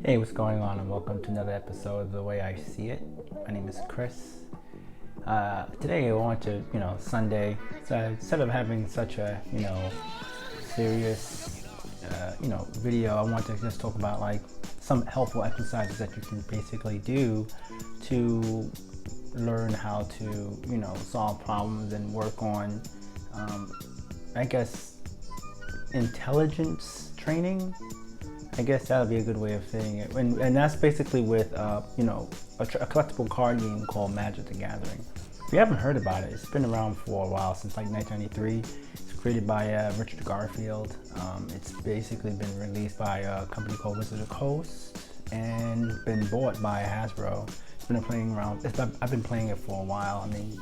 Hey, what's going on, and welcome to another episode of The Way I See It. My name is Chris. Today I want to, Sunday, so instead of having such a, serious, video, I want to just talk about like some helpful exercises that you can basically do to learn how to, solve problems and work on, intelligence training. I guess that would be a good way of saying it. And that's basically with, a collectible card game called Magic the Gathering. If you haven't heard about it, it's been around for a while, since like 1993. It's created by Richard Garfield. It's basically been released by a company called Wizard Coast and been bought by Hasbro. It's been playing around. I've been playing it for a while. I mean,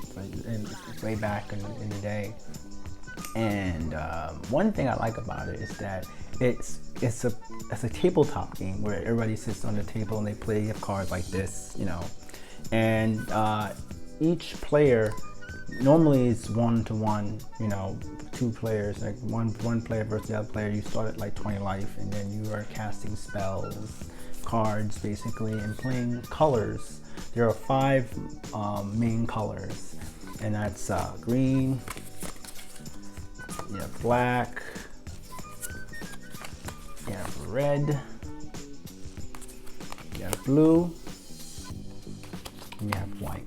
way back in the day. And one thing I like about it is that it's a tabletop game where everybody sits on the table and they play cards like this, and each player normally is 1-to-1, two players, like one player versus the other player. You start at like 20 life, and then you are casting spells, cards basically, and playing colors. There are 5 main colors, and that's green, you have black, you have red, you have blue, and you have white.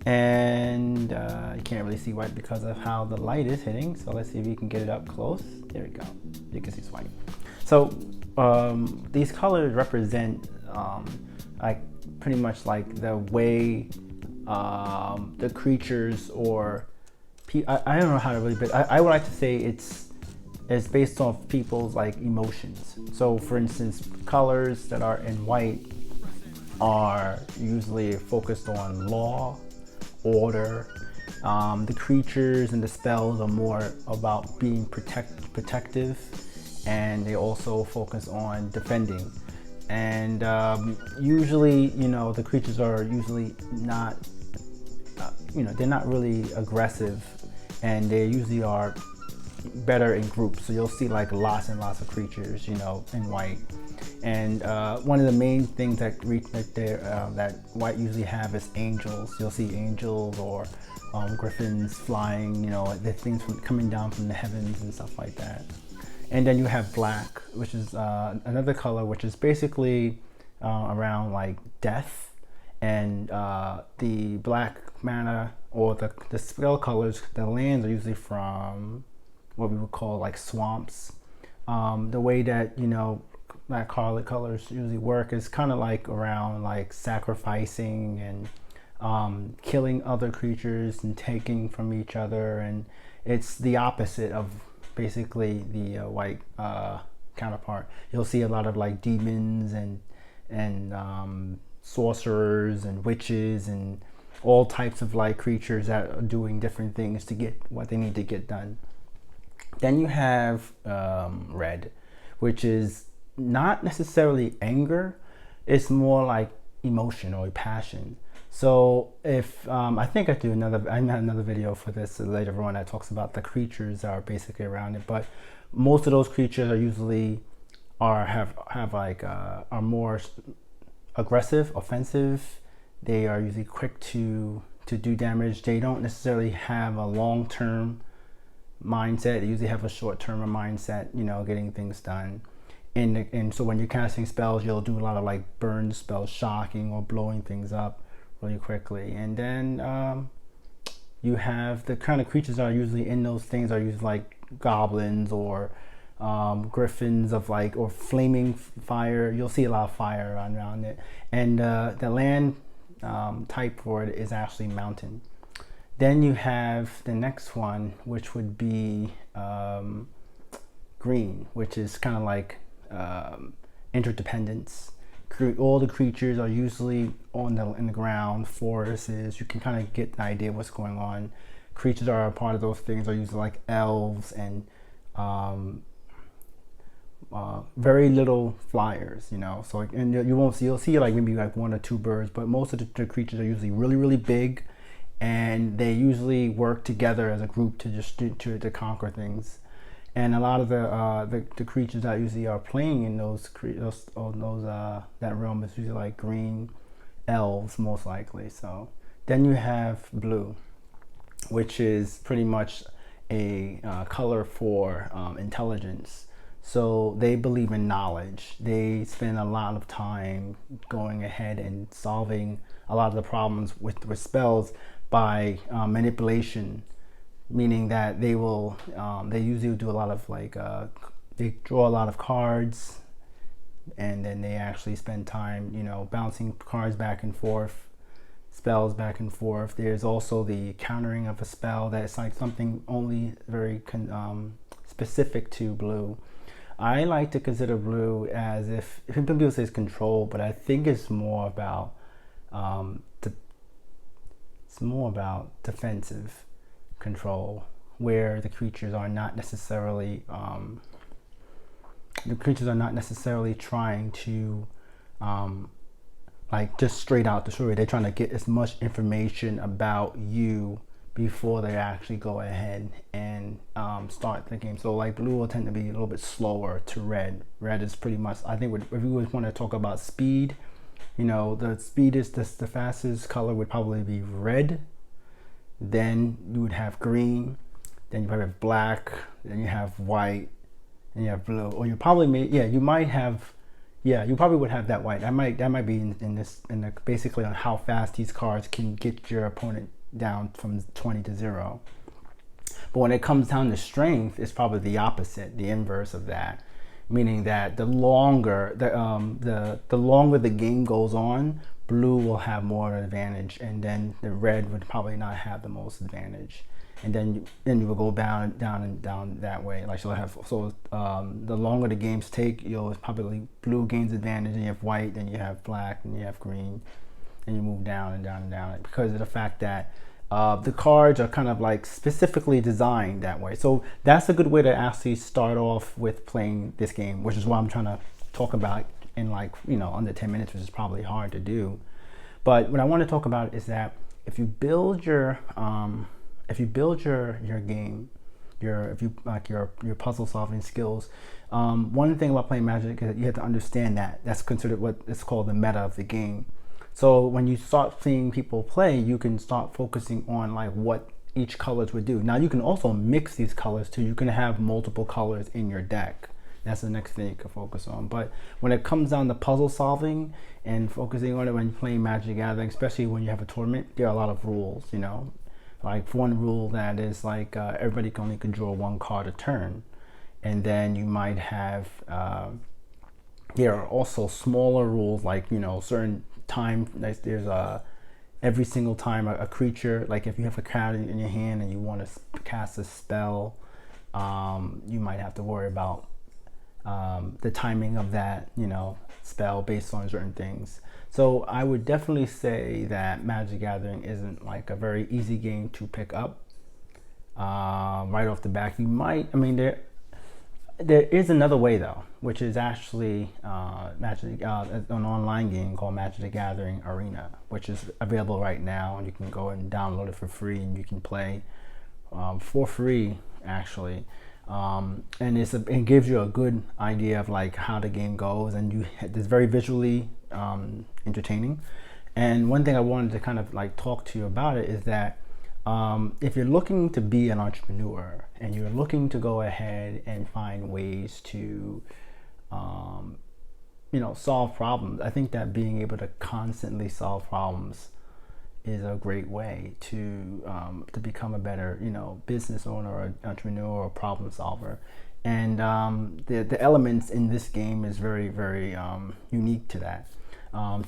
And you can't really see white because of how the light is hitting, so let's see if you can get it up close. There we go, you can see it's white. So these colors represent like pretty much like the way the creatures, or I don't know how to really, but I would like to say it's based off people's like emotions. So for instance, colors that are in white are usually focused on law, order. The creatures and the spells are more about being protective, and they also focus on defending. And usually, the creatures are usually not, they're not really aggressive, and they usually are better in groups. So you'll see like lots and lots of creatures, in white. And one of the main things that white usually have is angels. You'll see angels or griffins flying, the things coming down from the heavens and stuff like that. And then you have black, which is another color, which is basically around like death. And the black mana, or the spell colors, the lands are usually from what we would call like swamps. The way that that colors usually work is kind of like around like sacrificing and killing other creatures and taking from each other, and it's the opposite of basically the white counterpart. You'll see a lot of like demons and sorcerers and witches and all types of like creatures that are doing different things to get what they need to get done. Then you have red, which is not necessarily anger. It's more like emotion or passion. So if I think I have another video for this later on that talks about the creatures that are basically around it, but most of those creatures are usually are more aggressive, offensive. They are usually quick to do damage. They don't necessarily have a long-term mindset. They usually have a short-term mindset, getting things done. And so when you're casting spells, you'll do a lot of like burn spells, shocking or blowing things up really quickly. And then you have the kind of creatures that are usually in those things are usually like goblins or griffins or flaming fire. You'll see a lot of fire around it. And the land type for it is actually mountain. Then you have the next one, which would be green, which is kind of like interdependence. All the creatures are usually in the ground, forests. You can kind of get an idea of what's going on. Creatures are a part of those things are usually like elves and very little flyers, so and you'll see like maybe like 1 or 2 birds, but most of the creatures are usually really, really big, and they usually work together as a group to conquer things. And a lot of the creatures that usually are playing in that realm is usually like green elves, most likely. So then you have blue, which is pretty much a color for intelligence. So they believe in knowledge. They spend a lot of time going ahead and solving a lot of the problems with spells by manipulation, meaning that they usually do a lot of they draw a lot of cards, and then they actually spend time, bouncing cards back and forth, spells back and forth. There's also the countering of a spell that's like something only very specific to blue. I like to consider blue as if people say control, but I think it's more about defensive control, where the creatures are not necessarily trying to like just straight out the story. They're trying to get as much information about you before they actually go ahead and start the game. So like blue will tend to be a little bit slower to red. Red is pretty much, I think, if we would want to talk about speed, the the fastest color would probably be red. Then you would have green, then you probably have black, then you have white, and you have blue. Or you probably you probably would have that white. That might be in basically on how fast these cards can get your opponent down from 20 to 0. But when it comes down to strength, it's probably the opposite, the inverse of that, meaning that the longer the game goes on, blue will have more advantage, and then the red would probably not have the most advantage, and then you will go down that way. Like the longer the games take, probably blue gains advantage, and you have white, then you have black, and you have green, and you move down and down and down because of the fact that the cards are kind of like specifically designed that way. So that's a good way to actually start off with playing this game, which is what I'm trying to talk about in under 10 minutes, which is probably hard to do. But what I want to talk about is that if you build your game, your puzzle solving skills, one thing about playing Magic is that you have to understand that that's considered what is called the meta of the game. So when you start seeing people play, you can start focusing on what each colors would do. Now you can also mix these colors too. You can have multiple colors in your deck. That's the next thing you can focus on. But when it comes down to puzzle solving and focusing on it when you're playing Magic the Gathering, especially when you have a tournament, there are a lot of rules, Like one rule that is everybody can only draw one card a turn. And then you might have, there are also smaller rules certain time, there's every single time a creature, like if you have a card in your hand and you want to cast a spell, you might have to worry about the timing of that spell based on certain things. So I would definitely say that Magic the Gathering isn't a very easy game to pick up right off the back. You might, there is another way though, which is actually an online game called Magic the Gathering Arena, which is available right now, and you can go and download it for free, and you can play for free actually. And it gives you a good idea of how the game goes, and it's very visually entertaining. And one thing I wanted to kind of talk to you about it is that if you're looking to be an entrepreneur and you're looking to go ahead and find ways to solve problems, I think that being able to constantly solve problems is a great way to become a better business owner or entrepreneur or problem solver. And the elements in this game is very, very unique to that.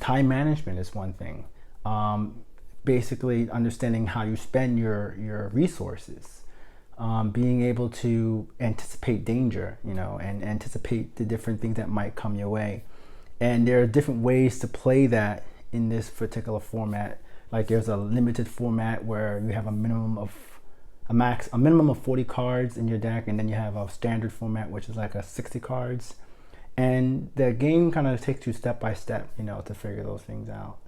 Time management is one thing. Basically understanding how you spend your resources, being able to anticipate danger, and anticipate the different things that might come your way. And there are different ways to play that in this particular format. There's a limited format where you have a minimum of 40 cards in your deck, and then you have a standard format, which is a 60 cards. And the game kind of takes you step by step, to figure those things out,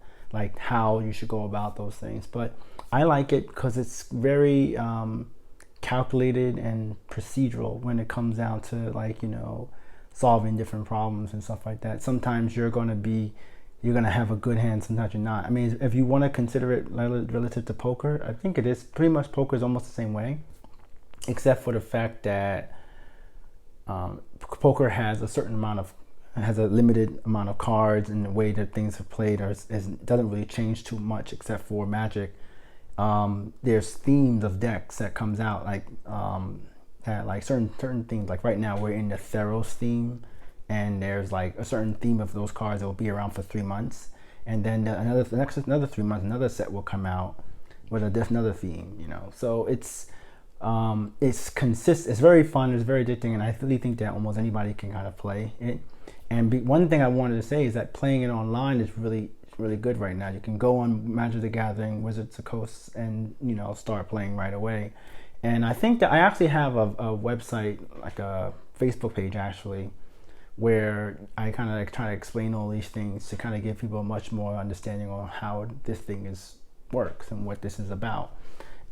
how you should go about those things. But I like it because it's very calculated and procedural when it comes down to, like, you know, solving different problems and stuff like that. Sometimes you're gonna have a good hand, sometimes you're not. I mean, if you want to consider it relative to poker, I think it is pretty much, poker is almost the same way, except for the fact that poker has a limited amount of cards, and the way that things are played doesn't really change too much, except for Magic. There's themes of decks that comes out, like like certain themes. Like right now we're in the Theros theme, and there's like a certain theme of those cards that will be around for 3 months, and then another 3 months another set will come out with another theme, you know. So it's very fun, it's very addicting, and I really think that almost anybody can kind of play it. And one thing I wanted to say is that playing it online is really good right now. You can go on Magic the Gathering, Wizards of the Coast, and, you know, start playing right away. And I think that I actually have a website, like a Facebook page actually, where I kind of like try to explain all these things to kind of give people a much more understanding on how this thing works and what this is about.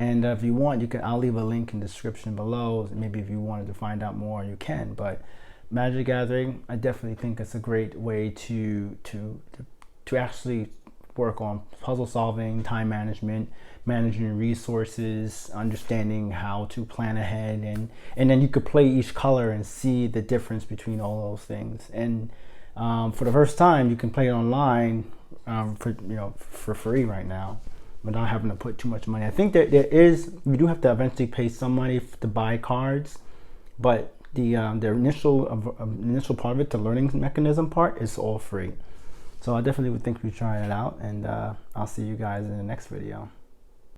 And if you want, I'll leave a link in the description below. Maybe if you wanted to find out more, you can. But Magic the Gathering, I definitely think it's a great way to actually work on puzzle solving, time management, managing resources, understanding how to plan ahead, and then you could play each color and see the difference between all those things. And for the first time, you can play it online for free right now, without having to put too much money. I think that you do have to eventually pay some money to buy cards, but the initial part of it, the learning mechanism part, is all free. So I definitely would think we try it out, and I'll see you guys in the next video.